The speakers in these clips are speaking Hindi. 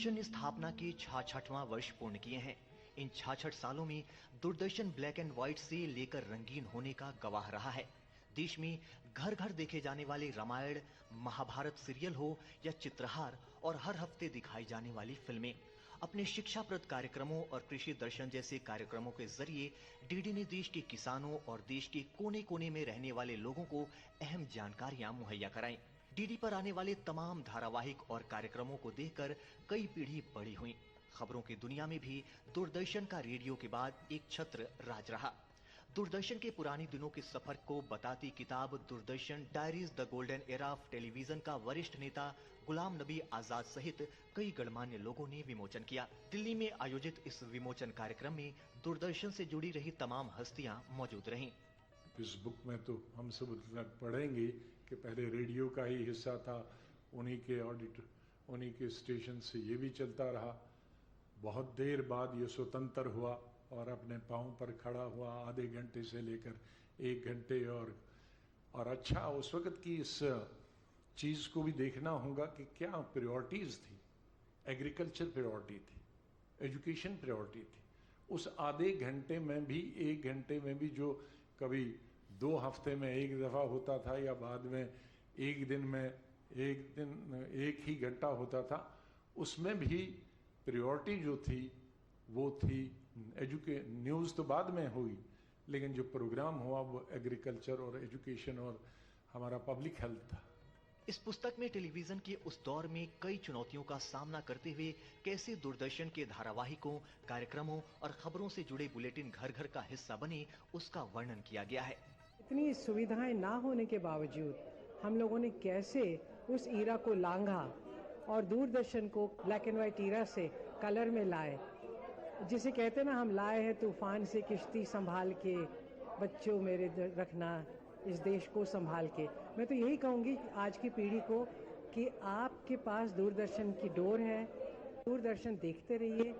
दूरदर्शन ने स्थापना के 66वां वर्ष पूर्ण किए हैं। इन 66 सालों में दूरदर्शन ब्लैक एंड व्हाइट से लेकर रंगीन होने का गवाह रहा है। देश में घर घर देखे जाने वाले रामायण, महाभारत सीरियल हो या चित्रहार और हर हफ्ते दिखाई जाने वाली फिल्में, अपने शिक्षाप्रद कार्यक्रमों और कृषि दर्शन जैसे कार्यक्रमों के जरिए डीडी ने देश के किसानों और देश के कोने कोने में रहने वाले लोगों को अहम जानकारियां मुहैया कराईं। डीडी पर आने वाले तमाम धारावाहिक और कार्यक्रमों को देखकर कई पीढ़ी बड़ी हुई। खबरों की दुनिया में भी दूरदर्शन का रेडियो के बाद एक छत्र राज रहा। दूरदर्शन के पुराने दिनों के सफर को बताती किताब Doordarshan diaries the golden era of television का वरिष्ठ नेता गुलाम नबी आजाद सहित कई गणमान्य लोगों ने विमोचन किया। दिल्ली में आयोजित इस विमोचन कार्यक्रम में दूरदर्शन से जुड़ी रही तमाम हस्तियां मौजूद रहीं। इस बुक में तो हम सब पढ़ेंगे कि पहले रेडियो का ही हिस्सा था, उन्हीं के स्टेशन से ये भी चलता रहा। बहुत देर बाद ये स्वतंत्र हुआ और अपने पाँव पर खड़ा हुआ, आधे घंटे से लेकर 1 घंटे। और अच्छा, उस वक्त की इस चीज़ को भी देखना होगा कि क्या प्रायोरिटीज़ थी। एग्रीकल्चर प्रायोरिटी थी, एजुकेशन प्रायोरिटी थी। उस आधे घंटे में भी 1 घंटे में भी जो कभी 2 हफ्ते में 1 दफ़ा होता था या बाद में 1 दिन में 1 ही घंटा होता था, उसमें भी प्रायोरिटी जो थी वो थी न्यूज़ तो बाद में हुई, लेकिन जो प्रोग्राम हुआ वो एग्रीकल्चर और एजुकेशन और हमारा पब्लिक हेल्थ था। इस पुस्तक में टेलीविजन के उस दौर में कई चुनौतियों का सामना करते हुए कैसे दूरदर्शन के धारावाहिकों, कार्यक्रमों और खबरों से जुड़े बुलेटिन घर घर का हिस्सा बने, उसका वर्णन किया गया है। इतनी सुविधाएं ना होने के बावजूद हम लोगों ने कैसे उस ईरा को लांघा और दूरदर्शन को ब्लैक एंड व्हाइट ईरा से कलर में लाए। जिसे कहते ना, हम लाए हैं तूफान से किश्ती संभाल के, बच्चों मेरे रखना इस देश को संभाल के। मैं तो यही कहूँगी कि आज की पीढ़ी को कि आपके पास दूरदर्शन की डोर है, दूरदर्शन देखते रहिए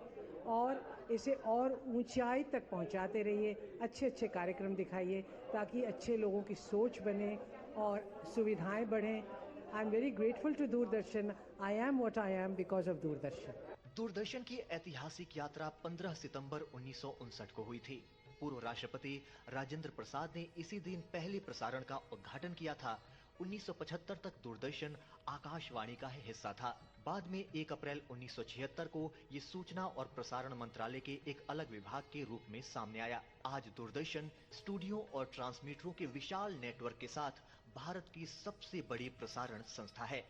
और इसे और ऊंचाई तक पहुंचाते रहिए। अच्छे अच्छे कार्यक्रम दिखाइए ताकि अच्छे लोगों की सोच बने और सुविधाएं बढ़ें। I am very grateful to Doordarshan. I am what I am because of Doordarshan. Doordarshan की ऐतिहासिक यात्रा 15 सितंबर 1959 को हुई थी। पूर्व राष्ट्रपति राजेंद्र प्रसाद ने इसी दिन पहले प्रसारण का उद्घाटन किया था। 1975 तक दूरदर्शन आकाशवाणी का हिस्सा था। बाद में 1 अप्रैल 1976 को ये सूचना और प्रसारण मंत्रालय के एक अलग विभाग के रूप में सामने आया। आज दूरदर्शन स्टूडियो और ट्रांसमीटरों के विशाल नेटवर्क के साथ भारत की सबसे बड़ी प्रसारण संस्था है।